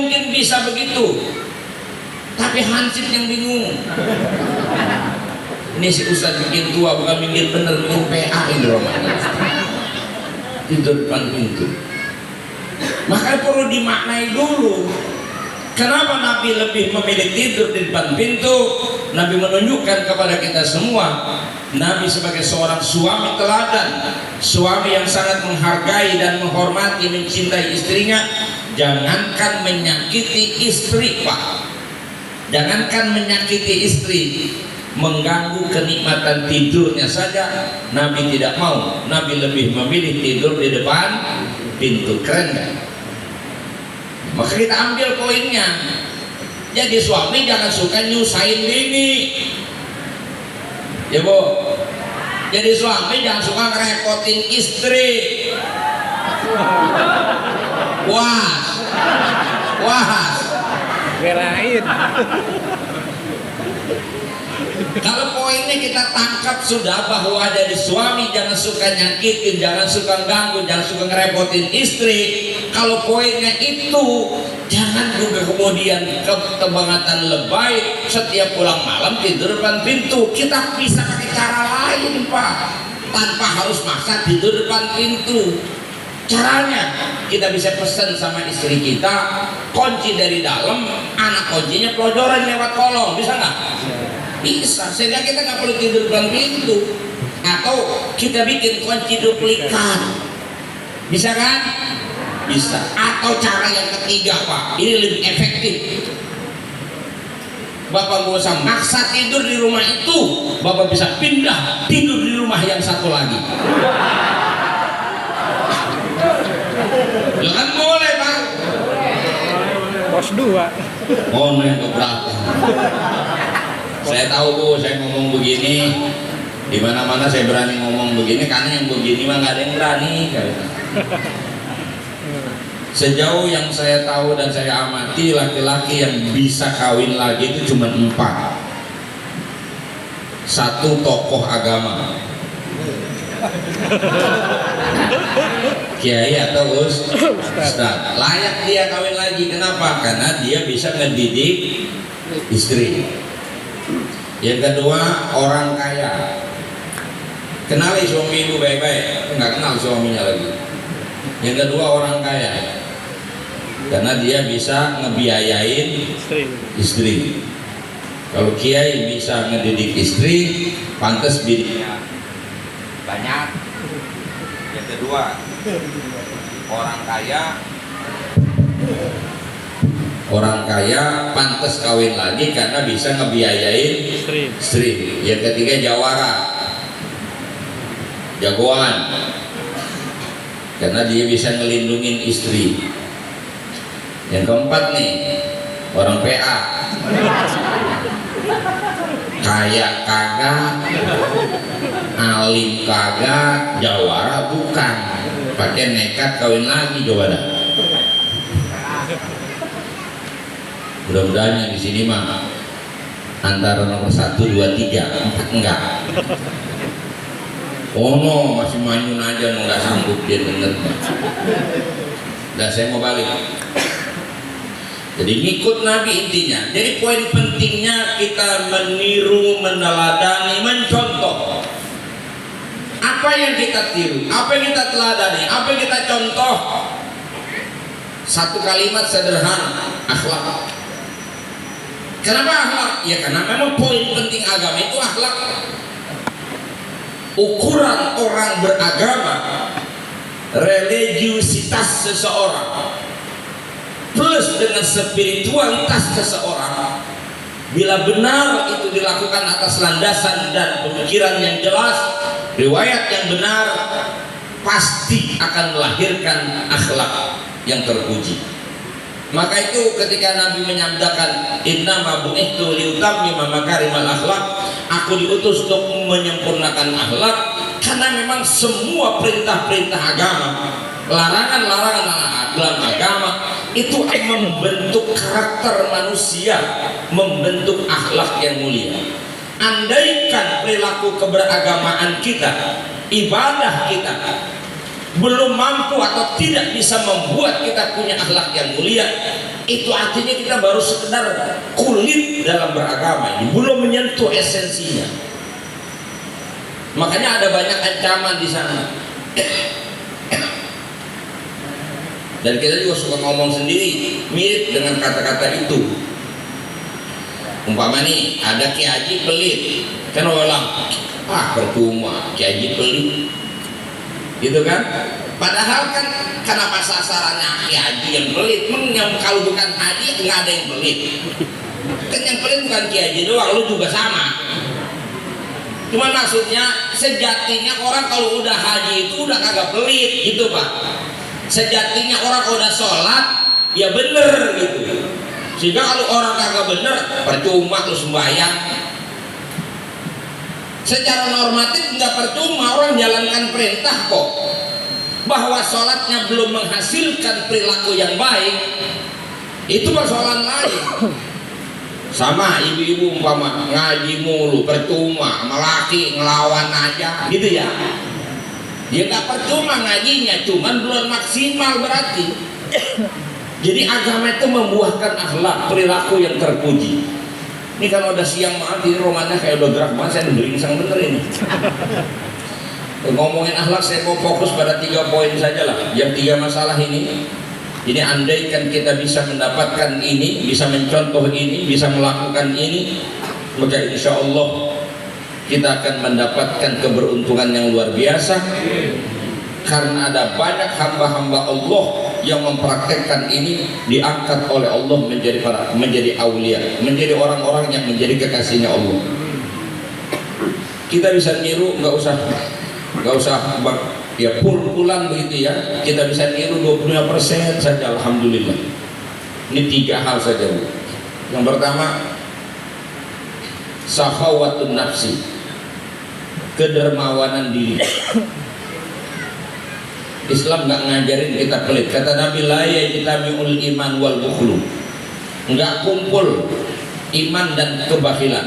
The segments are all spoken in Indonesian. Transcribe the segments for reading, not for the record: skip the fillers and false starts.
mungkin bisa begitu, tapi Hansip yang bingung. Ini si Ustadz bikin tua, bukan bikin bener, bikin PA ini Ramadan. Tidur depan pintu. Makanya perlu dimaknai dulu. Kenapa Nabi lebih memilih tidur di depan pintu? Nabi menunjukkan kepada kita semua, Nabi sebagai seorang suami teladan, suami yang sangat menghargai dan menghormati, mencintai istrinya. Jangankan menyakiti istri, Pak, jangankan menyakiti istri, mengganggu kenikmatan tidurnya saja Nabi tidak mau. Nabi lebih memilih tidur di depan pintu. Keren gak? Maka kita ambil poinnya. Jadi suami jangan suka nyusahin bini, ya Bu. Jadi suami jangan suka ngerepotin istri. Was belain. Kalau poinnya kita tangkap sudah, bahwa jadi suami jangan suka nyakitin, jangan suka ganggu, jangan suka ngerepotin istri. Kalau poinnya itu, jangan juga kemudian kebangatan lebay setiap pulang malam tidur depan pintu. Kita bisa pakai cara lain, Pak, tanpa harus maksa tidur depan pintu. Caranya kita bisa pesan sama istri kita, kunci dari dalam, anak kuncinya pelojoran lewat kolong, bisa nggak? Bisa, sehingga kita nggak perlu tidur depan pintu. Atau kita bikin kunci duplikat, bisa kan? Bisa. Atau cara yang ketiga, Pak, ini lebih efektif. Bapak gak usah maksa tidur di rumah itu, Bapak bisa pindah tidur di rumah yang satu lagi. Ya kan boleh, Pak. Bos dua. Oh, yang keberatan. Saya tahu Bu, saya ngomong begini, di mana-mana saya berani ngomong begini karena yang begini mah nggak ada yang berani. Sejauh yang saya tahu dan saya amati, laki-laki yang bisa kawin lagi itu cuma 4. Satu, tokoh agama, kiai atau ustaz, layak dia kawin lagi. Kenapa? Karena dia bisa ngedidik istri. Yang kedua, orang kaya. Kenali suami ibu baik-baik, nggak kenal suaminya lagi. Yang kedua, orang kaya, karena dia bisa ngebiayain istri. Kalau kiai bisa ngedidik istri, pantas bininya banyak. Yang kedua, orang kaya pantas kawin lagi karena bisa ngebiayain istri. Yang ketiga, jawara, jagoan, karena dia bisa ngelindungin istri. Yang keempat nih, orang PA, kaya kagak, alim kagak, jawara bukan, pakai nekat kawin lagi. Coba dah. Mudah-mudahan yang di sini mah antara nomor 1, 2, 3, 4 enggak. Oh no, masih manyun aja, nggak sanggup dia denger. Dan saya mau balik. Jadi ngikut Nabi intinya. Jadi poin pentingnya kita meniru, meneladani, mencontoh. Apa yang kita tiru, apa yang kita teladani, apa yang kita contoh. Satu kalimat sederhana, akhlak. Kenapa akhlak? Ya karena memang poin penting agama itu akhlak. Ukuran orang beragama, religiusitas seseorang plus dengan spiritualitas seseorang, bila benar itu dilakukan atas landasan dan pemikiran yang jelas, riwayat yang benar, pasti akan melahirkan akhlak yang terpuji. Maka itu ketika Nabi menyabdakan innama bu'ithu liutammima makarimal akhlak, aku diutus untuk menyempurnakan akhlak, karena memang semua perintah-perintah agama, larangan-larangan dalam agama itu membentuk karakter manusia, membentuk akhlak yang mulia. Andaikan perilaku keberagamaan kita, ibadah kita belum mampu atau tidak bisa membuat kita punya akhlak yang mulia, itu artinya kita baru sekedar kulit dalam beragama ini, belum menyentuh esensinya. Makanya ada banyak ancaman di sana. Dan kita juga suka ngomong sendiri mirip dengan kata-kata itu. Umpama nih ada Ki Haji pelit, kan orang bilang, percuma Ki Haji pelit, gitu kan? Padahal kan kenapa sasarannya Ki Haji yang pelit? Yang kalau bukan haji nggak ada yang pelit. Kan yang pelit bukan Ki Haji doang, lu juga sama. Cuman maksudnya sejatinya orang kalau udah haji itu udah kagak pelit, gitu Pak. Sejatinya orang kalau udah sholat ya bener gitu. Sehingga kalau orang kagak bener, percuma lu sembahyang. Secara normatif nggak percuma orang jalankan perintah kok. Bahwa sholatnya belum menghasilkan perilaku yang baik, itu persoalan lain. Sama ibu-ibu umpama ngaji mulu percuma, melaki ngelawan aja, gitu ya. Ya nggak percuma ngajinya, cuman belum maksimal berarti. Jadi agama itu membuahkan akhlak, perilaku yang terpuji. Ini kalau udah siang banget, ini romannya kayak udah gerak banget, saya udah geringsang bener ini. Ngomongin akhlak, saya mau fokus pada 3 poin saja lah. Yang 3 masalah ini. Jadi andaikan kita bisa mendapatkan ini, bisa mencontoh ini, bisa melakukan ini, maka insya Allah kita akan mendapatkan keberuntungan yang luar biasa. Karena ada banyak hamba-hamba Allah yang mempraktekkan ini, diangkat oleh Allah menjadi aulia, menjadi orang-orang yang menjadi kekasihnya Allah. Kita bisa niru, nggak usah ya pul-pulan begitu ya. Kita bisa niru 25% saja, alhamdulillah. Ini 3 hal saja, Bu. Yang pertama, sakhawatun nafsi, kedermawanan diri. Islam nggak ngajarin kita pelit. Kata Nabi, la yajtami'ul iman wal bukhlu, nggak kumpul iman dan kebakilan.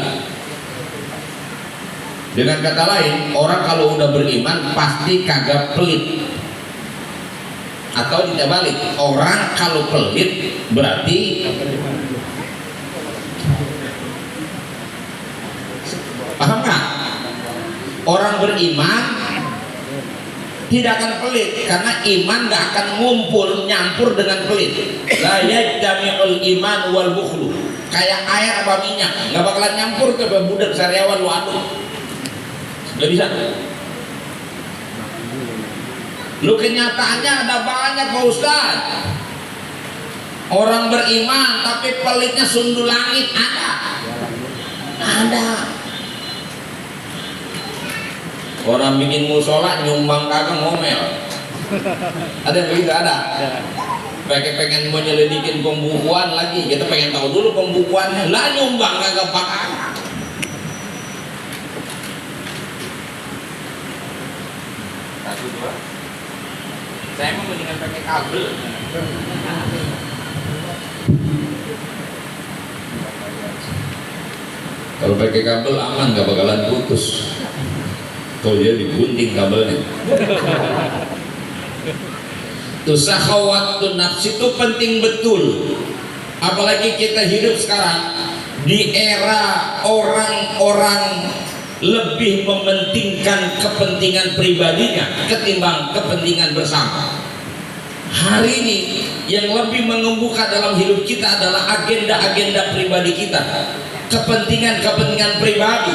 Dengan kata lain, orang kalau udah beriman pasti kagak pelit. Atau tidak balik, orang kalau pelit berarti paham nggak? Orang beriman tidak akan pelit karena iman nggak akan ngumpul nyampur dengan pelit. La yajtami'ul iman wal bukhlu, kayak air apa minyak nggak bakalan nyampur ke budak sariawan lu aduk, nggak bisa. Lu kenyataannya ada banyak Pak Ustaz, orang beriman tapi pelitnya sundul langit, ada. Orang bikin musola nyumbang kagak ngomel, ada yang begitu? Ada. Pengen mau nyelidikin pembukuan lagi, kita pengen tahu dulu pembukuannya, lah nyumbang kagak pakai. Satu dua, saya mau mendingan pakai kabel. Kalau pakai kabel aman, gak bakalan putus. Kalau dia digunting kabelnya. Tuh sakhawatun nafsi itu penting betul. Apalagi kita hidup sekarang di era orang-orang lebih mementingkan kepentingan pribadinya ketimbang kepentingan bersama. Hari ini yang lebih mengembuka dalam hidup kita adalah agenda-agenda pribadi kita, kepentingan-kepentingan pribadi.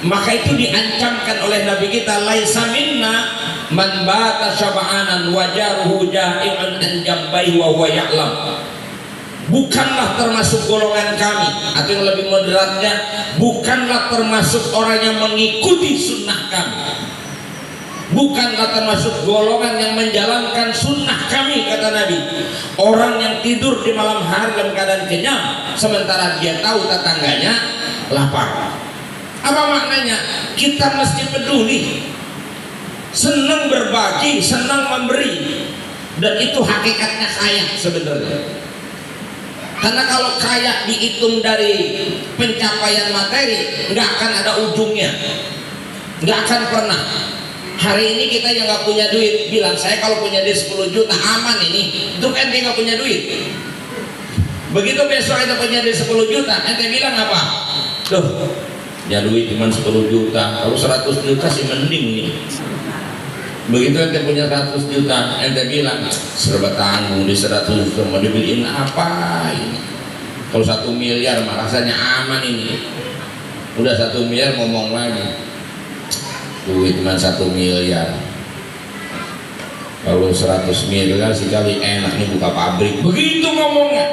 Maka itu diancamkan oleh Nabi kita, laisa minna man bata syab'anan wajaruhu ja'i'un an jambai wa huwa ya'lam. Bukanlah termasuk golongan kami, atau yang lebih moderatnya, bukanlah termasuk orang yang mengikuti sunnah kami, bukanlah termasuk golongan yang menjalankan sunnah kami, kata Nabi, orang yang tidur di malam hari dalam keadaan kenyang sementara dia tahu tetangganya lapar. Apa maknanya? Kita mesti peduli, senang berbagi, senang memberi, dan itu hakikatnya kaya sebenarnya. Karena kalau kaya dihitung dari pencapaian materi, nggak akan ada ujungnya, nggak akan pernah. Hari ini kita yang nggak punya duit bilang saya kalau punya duit 10 juta aman ini, itu ente nggak punya duit. Begitu besok ente punya duit 10 juta, ente bilang apa? Duh, ya duit cuma 10 juta, kalau 100 juta sih mending nih. Begitu ente punya 100 juta, ente bilang serba tanggung di 100 juta mau dibeliin apa ini? Kalau 1 miliar mah rasanya aman ini. Udah 1 miliar ngomong lagi. Duit cuma 1 miliar. Kalau 100 miliar sih kali enak nih buka pabrik. Begitu ngomongnya.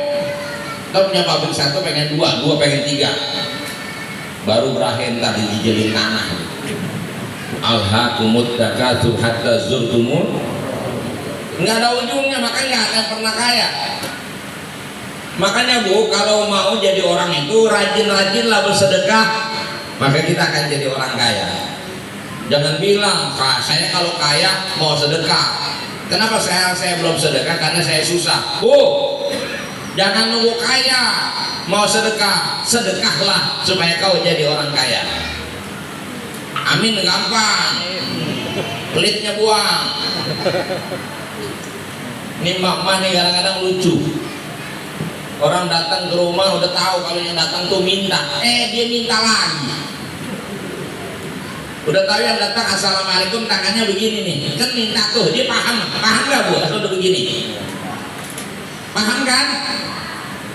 Kita punya pabrik 1 pengen 2 pengen 3. Baru berakhir ntar dijijelin tanah. Alhaakumut takatsur hatta zurtumul. Nggak ada ujungnya, makanya nggak akan pernah kaya. Makanya Bu, kalau mau jadi orang itu rajin-rajinlah bersedekah, maka kita akan jadi orang kaya. Jangan bilang, saya kalau kaya mau sedekah. Kenapa saya belum sedekah? Karena saya susah. Bu, jangan nunggu kaya mau sedekah, sedekahlah supaya kau jadi orang kaya. Amin gampang, pelitnya buang. Ini mak-mak nih kadang-kadang lucu. Orang datang ke rumah udah tahu kalau yang datang tuh minta, dia minta lagi. Udah tahu yang datang assalamualaikum tangannya begini nih, kan minta tuh, dia paham nggak Bu? Atau udah begini? Paham kan?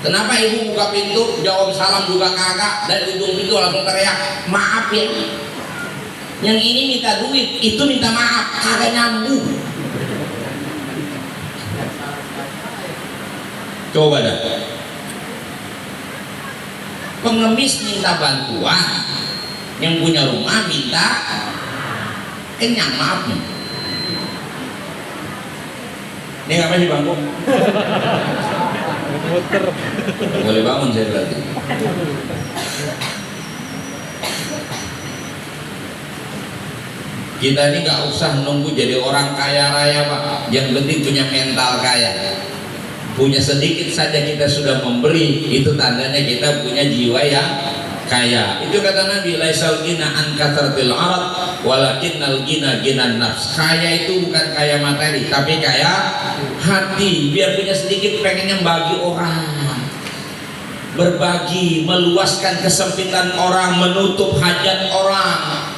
Kenapa ibu buka pintu, jawab salam juga kagak, dari ujung pintu langsung teriak, maaf ya. Yang ini minta duit, itu minta maaf, kagak nyambung. Coba dah. Pengemis minta bantuan, yang punya rumah minta kenyang, maaf nih. Ini ngapain sih bangku? Muter. Boleh bangun saya berarti. Kita ini nggak usah nunggu jadi orang kaya raya Pak. Yang penting punya mental kaya. Punya sedikit saja kita sudah memberi, itu tandanya kita punya jiwa yang kaya. Itu kata Nabi, laisal gina an kathratil arad walakinnal gina ginan nafs. Kaya itu bukan kaya materi, tapi kaya hati. Biar punya sedikit pengennya bagi orang, berbagi, meluaskan kesempitan orang, menutup hajat orang,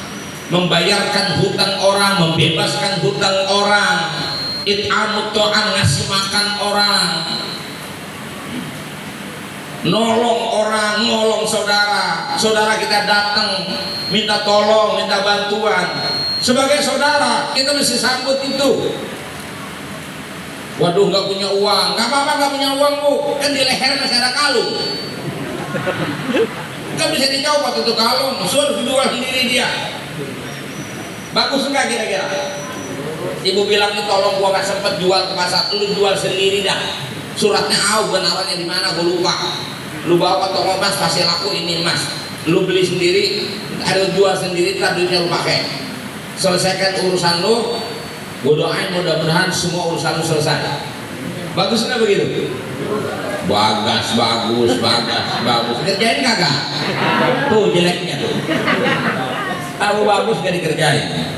membayarkan hutang orang, membebaskan hutang orang, it'amut to'an, ngasih makan orang, nolong orang, nolong saudara. Saudara kita datang minta tolong, minta bantuan, sebagai saudara kita mesti sambut itu. Waduh nggak punya uang, nggak apa-apa nggak punya uang Bu, kan di leher masih ada kalung, kan bisa dicopot itu kalung, suruh jual sendiri dia. Bagus enggak kira-kira? Ibu bilang nih tolong gua nggak sempet jual ke pasar, lu jual sendiri dah. Suratnya benarannya di mana gua lupa. Lu bawa toko mas pasti laku ini mas. Lu beli sendiri, ada jual sendiri, ntar duitnya lu pakai. Selesaikan urusan lu, gua doain mudah-mudahan semua urusan lu selesai. Bagus nggak begitu? Bagus. Kerjain kagak? Tuh jeleknya tuh. Tahu bagus gak dikerjain.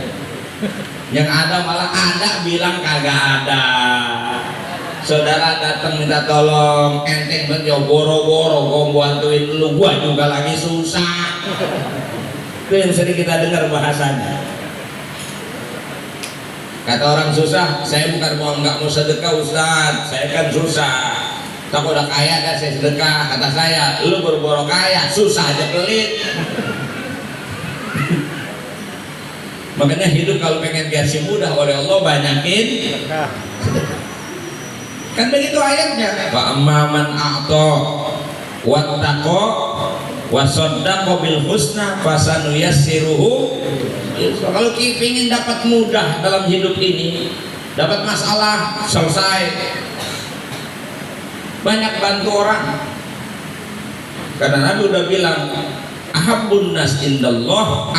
Yang ada malah ada bilang kagak ada. Saudara datang minta tolong, enteng banget ya, boro-boro gua bantuin lu, gua juga lagi susah. Itu yang sering kita dengar bahasanya. Kata orang susah, saya bukan nggak mau sedekah Ustaz, saya kan susah. Kalau udah kaya kan saya sedekah. Kata saya, lu boro-boro kaya, susah aja pelit. Makanya hidup kalau pengen dikasih mudah oleh Allah, banyakin sedekah. Kan begitu ayatnya. Fa amman a'ta wattaqa wa saddaqa bil husna fasanuyassiruhu. Kalau kepingin dapat mudah dalam hidup ini, dapat masalah selesai, banyak bantu orang. Karena Nabi udah bilang, ahabbun nas indallah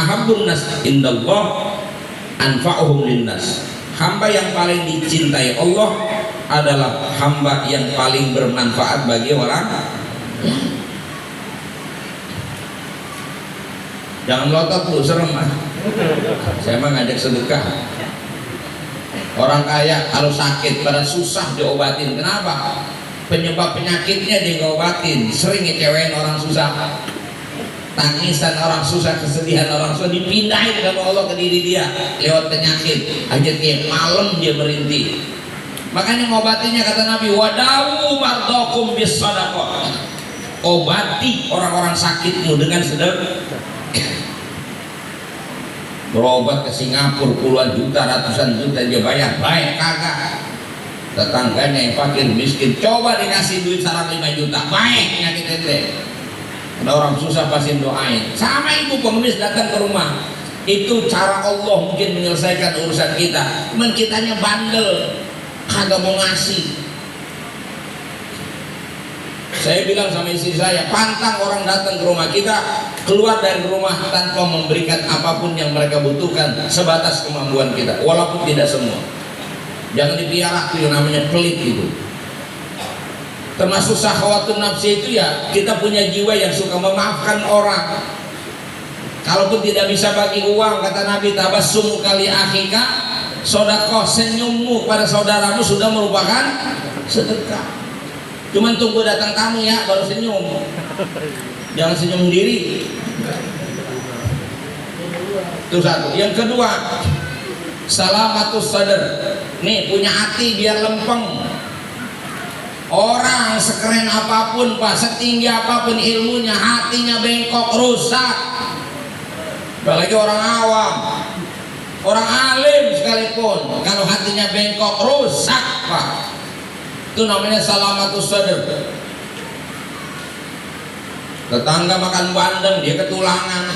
anfa'uhum linnas. Hamba yang paling dicintai Allah adalah hamba yang paling bermanfaat bagi orang. Jangan melotot lu, serem ah. Saya mah ngajak sedekah. Orang kaya kalau sakit pada susah diobatin. Kenapa? Penyebab penyakitnya dia ngobatin. Sering ngecewain orang susah, tangisan orang susah, kesedihan orang susah dipindahin sama Allah ke diri dia lewat penyakit. Akhirnya malam dia merintih. Makanya ngobatinya kata Nabi, wadawu mardokum bis sadaqah. Obati orang-orang sakitmu dengan sedekah. Berobat ke Singapura puluhan juta, ratusan juta dia bayar, baik kagak. Tetangganya yang fakir miskin coba dikasih duit saran 5 juta, baik penyakit ente. Ada orang susah pasti doain. Sama ibu pengemis datang ke rumah, itu cara Allah mungkin menyelesaikan urusan kita. Cuman kitanya bandel, kagak mau ngasih. Saya bilang sama istri saya, pantang orang datang ke rumah kita, keluar dari rumah tanpa memberikan apapun yang mereka butuhkan sebatas kemampuan kita, walaupun tidak semua. Jangan dipiara itu yang namanya pelit itu. Termasuk syahwatun nafsi itu ya, kita punya jiwa yang suka memaafkan orang. Kalaupun tidak bisa bagi uang, kata Nabi, tabassumu kali akhika sedekah, senyummu pada saudaramu sudah merupakan sedekah. Cuman tunggu datang tamu ya baru senyum, jangan senyum sendiri. Itu satu. Yang kedua, salamatus sadar. Nih, punya hati biar lempeng. Orang sekeren apapun Pak, setinggi apapun ilmunya, hatinya bengkok, rusak. Apalagi orang awam, orang alim sekalipun, kalau hatinya bengkok, rusak Pak. Itu namanya salamatus sadar. Tetangga makan bandeng dia ketulangan,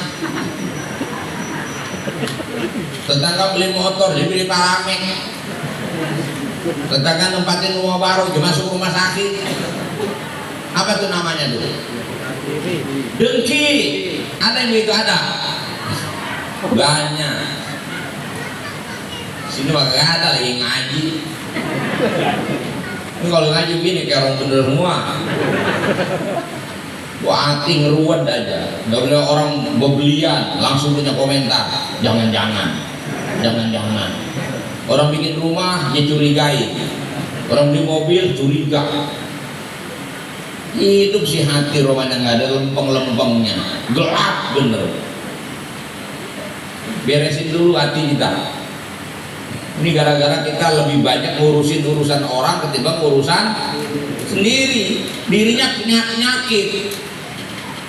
tetangga beli motor dia beli Paramek, tetangga nempatin rumah baru dia masuk rumah sakit. Apa tuh namanya tuh? Dengki. Ada yang begitu? Ada banyak. Sini mah gak ada lagi ngaji. Ini kalau ngaji gini kayak orang bener semua. Wah, hati ngeruwet aja. Gak boleh orang bebelian langsung punya komentar. Jangan-jangan. Orang bikin rumah dia curigai. Orang beli mobil curiga. Hidup si hati romanya nggak ada lempeng-lempengnya. Gelap bener. Beresin dulu hati kita. Ini gara-gara kita lebih banyak ngurusin urusan orang ketimbang urusan sendiri. Dirinya punya penyakit,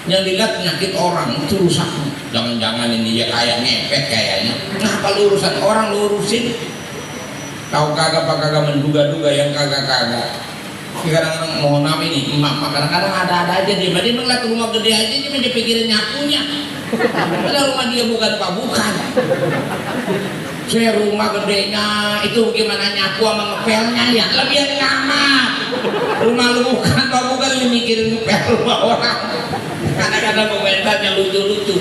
yang dilihat penyakit orang itu rusak. Jangan-jangan ini ya kayak ngepet kayaknya. Kenapa lu urusan orang lu urusin? Tahu kagak apa kagak menduga-duga yang kagak-kagak. Kadang-kadang mohon maaf ini emak kadang-kadang ada-ada aja dia ngeliat rumah gede aja dia pikirin nyapunya. Padahal rumah dia bukan bukan. Saya rumah gedenya itu gimana nyapu sama ngepelnya ya lebih nyaman. Rumah lu bukan lu mikirin ngepel rumah orang. Kadang-kadang komentarnya lucu-lucu.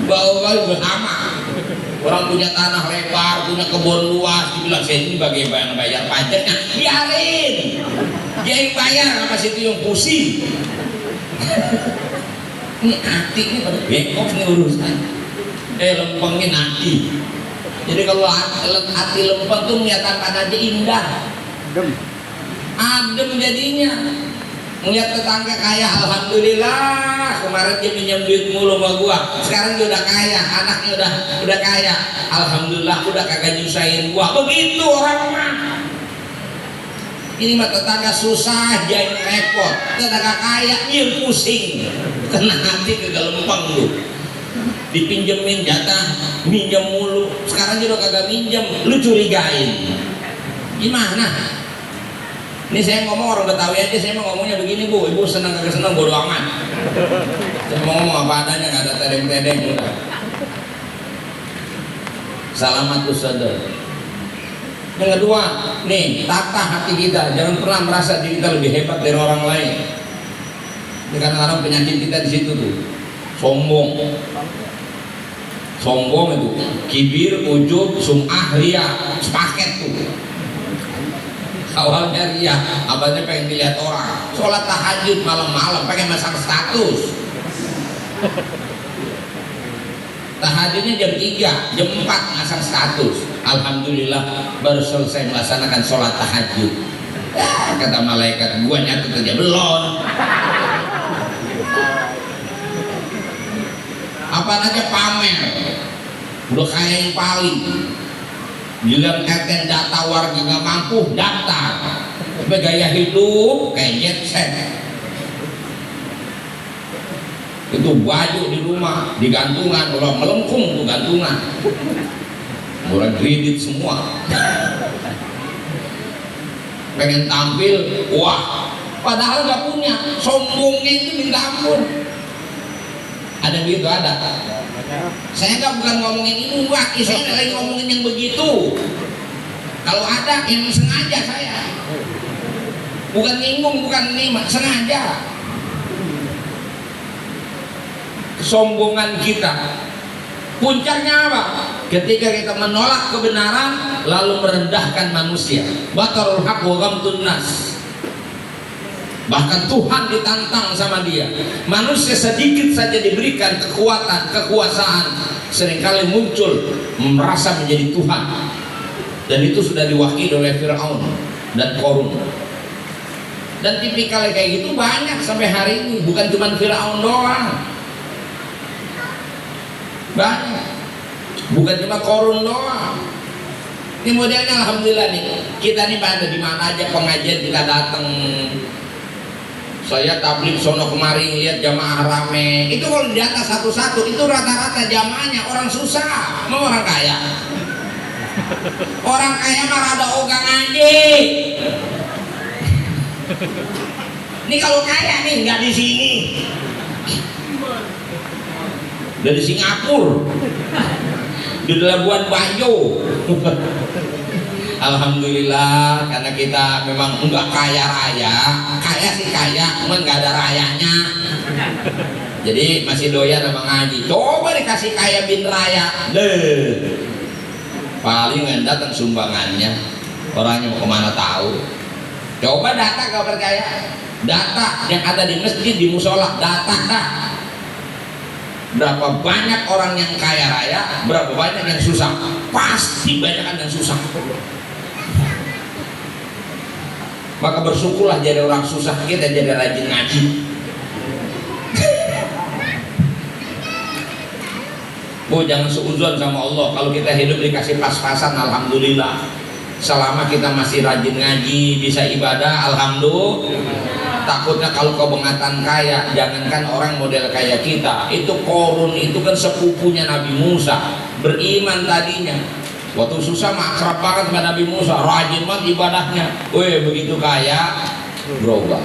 Bau-bau juga sama. Orang punya tanah lebar, punya kebun luas, dibilang saya ini bagaimana bayar pajaknya, biarin. Dia yang bayar, apa situ yang pusing. Ini hati ini pada bengkok nih urusan. Lempengin hati. Jadi kalau hati lempeng tuh kelihatan aja indah, adem jadinya. Ngeliat tetangga kaya, alhamdulillah. Kemarin dia pinjam duit mulu sama gua, sekarang dia udah kaya, anaknya udah kaya, alhamdulillah, udah kagak nyusahin gua. Begitu orang mah. Ini mah tetangga susah dia yang repot, tetangga kaya dia pusing, kena hati kagak lempeng lu. Dipinjemin jatah, minjem mulu, sekarang dia udah kagak minjem, lu curigain. Gimana? Ini saya ngomong orang Betawi aja, saya mau ngomongnya begini Bu, ibu senang kagak senang bodo amat. Saya mau ngomong apa adanya, nggak ada tedeng-tedeng udah. Salamatus sadar. Yang kedua, nih tata hati kita, jangan pernah merasa diri kita lebih hebat dari orang lain. Ini kadang-kadang penyakit kita di situ tuh, sombong itu, kibir, ujub, sum'ah, ria, sepaket tuh. Awalnya ria, abadnya pengen dilihat orang, sholat tahajud malam-malam pengen masang status. tahajudnya jam 3, jam 4 masang status. Alhamdulillah baru selesai melaksanakan sholat tahajud. Kata malaikat, gua nyatut aja belum. Apa aja pamer, udah kaya yang paling. Bilang eten data warga nggak mampu daftar, tapi gaya hidup kayak jet set. Itu baju di rumah digantungan, orang melengkung tuh gantungan, orang kredit semua. Pengen tampil, wah, padahal nggak punya, sombongnya itu minta ampun. Ada gitu, ada. Saya nggak bukan ngomongin ini, Wak, saya lagi ngomongin yang begitu. Kalau ada, yang sengaja saya, bukan nyinggung, bukan ini, sengaja. Kesombongan kita, puncaknya apa? Ketika kita menolak kebenaran lalu merendahkan manusia. Batarul haq wa ghamtun nas. Bahkan Tuhan ditantang sama dia. Manusia sedikit saja diberikan kekuatan, kekuasaan, seringkali muncul merasa menjadi Tuhan. Dan itu sudah diwakili oleh Fir'aun dan Qarun. Dan tipikal kayak gitu banyak sampai hari ini, bukan cuma Fir'aun doang. Banyak, bukan cuma Qarun doang. Ini modelnya alhamdulillah nih. Kita nih pada di mana aja pengajian kita datang. Saya tabligh sono kemari lihat jamaah rame. Itu kalau di atas satu-satu itu rata-rata jamaahnya orang susah, mau orang kaya. Orang kaya mah rada ogah ngaji. Ini kalau kaya nih nggak di sini. Dari Singapura, di Labuan Bajo. Alhamdulillah, karena kita memang enggak kaya raya, kaya sih kaya, cuman nggak ada rayanya. Jadi masih doyan sama ngaji. Coba dikasih kaya bin raya, deh. Paling yang datang sumbangannya, orangnya mau kemana tahu. Coba data kalau percaya, data yang ada di masjid, di musola, data dah. Berapa banyak orang yang kaya raya, berapa banyak yang susah? Pasti banyak yang susah. Maka bersyukurlah jadi orang susah, kita jadi rajin ngaji. Bu, jangan seuzon sama Allah. Kalau kita hidup dikasih pas-pasan, alhamdulillah. Selama kita masih rajin ngaji, bisa ibadah, alhamdulillah. Takutnya kalau kebangatan kaya, jangankan orang model kayak kita. Itu Qarun itu kan sepupunya Nabi Musa, beriman tadinya. Waktu susah mah akrab banget sama Nabi Musa, rajin banget ibadahnya. Weh, begitu kaya berubah.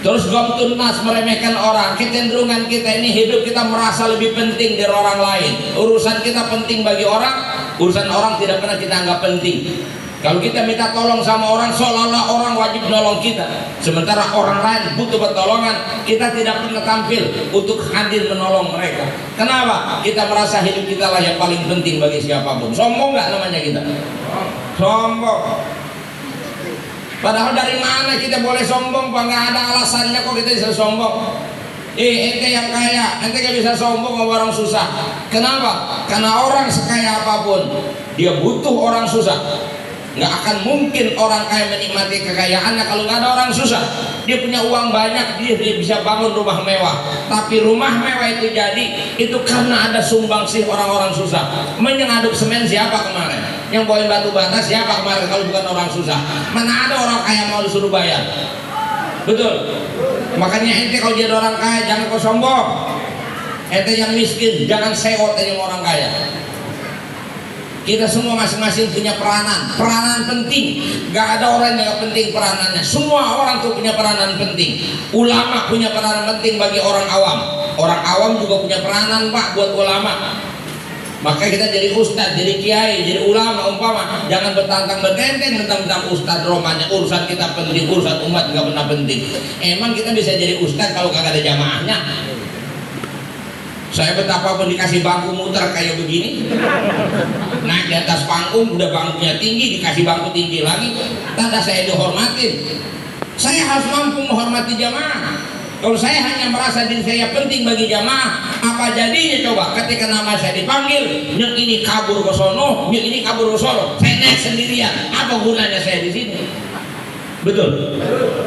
Terus ghamtun nas, meremehkan orang. Kecenderungan kita ini hidup kita merasa lebih penting dari orang lain. Urusan kita penting bagi orang, urusan orang tidak pernah kita anggap penting. Kalau kita minta tolong sama orang, seolah-olah orang wajib nolong kita. Sementara orang lain butuh pertolongan, kita tidak pernah tampil untuk hadir menolong mereka. Kenapa? Kita merasa hidup kita lah yang paling penting bagi siapapun. Sombong nggak namanya kita? Sombong. Padahal dari mana kita boleh sombong? Pak, nggak ada alasannya kok kita bisa sombong. Ente yang kaya, ente gak bisa sombong sama orang susah. Kenapa? Karena orang sekaya apapun, dia butuh orang susah. Nggak akan mungkin orang kaya menikmati kekayaannya kalau nggak ada orang susah. Dia punya uang banyak, dia bisa bangun rumah mewah. Tapi rumah mewah itu jadi itu karena ada sumbangsih orang-orang susah. Yang ngaduk semen siapa kemarin? Yang bawain batu bata siapa kemarin kalau bukan orang susah? Mana ada orang kaya mau disuruh bayar? Betul. Makanya ente kalau jadi orang kaya jangan kau sombong. Ente yang miskin jangan sewot aja sama orang kaya. Kita semua masing-masing punya peranan penting. Gak ada orang yang gak penting peranannya. Semua orang tuh punya peranan penting. Ulama punya peranan penting bagi orang awam. Orang awam juga punya peranan, Pak, buat ulama. Maka kita jadi ustadz, jadi kiai, jadi ulama umpama. Jangan bertantang bertenteng tentang ustadz romanya. Urusan kita penting, urusan umat gak pernah penting. Emang kita bisa jadi ustadz kalau kagak ada jamaahnya? Saya betapapun dikasih bangku muter kayak begini, naik di atas panggung, udah bangkunya tinggi, dikasih bangku tinggi lagi, tanda saya dihormatin. Saya harus mampu menghormati jamaah. Kalau saya hanya merasa diri saya penting bagi jamaah, apa jadinya coba ketika nama saya dipanggil, yang ini kabur ke sono, yang ini kabur ke sono, saya naik sendirian, apa gunanya saya di sini? Betul.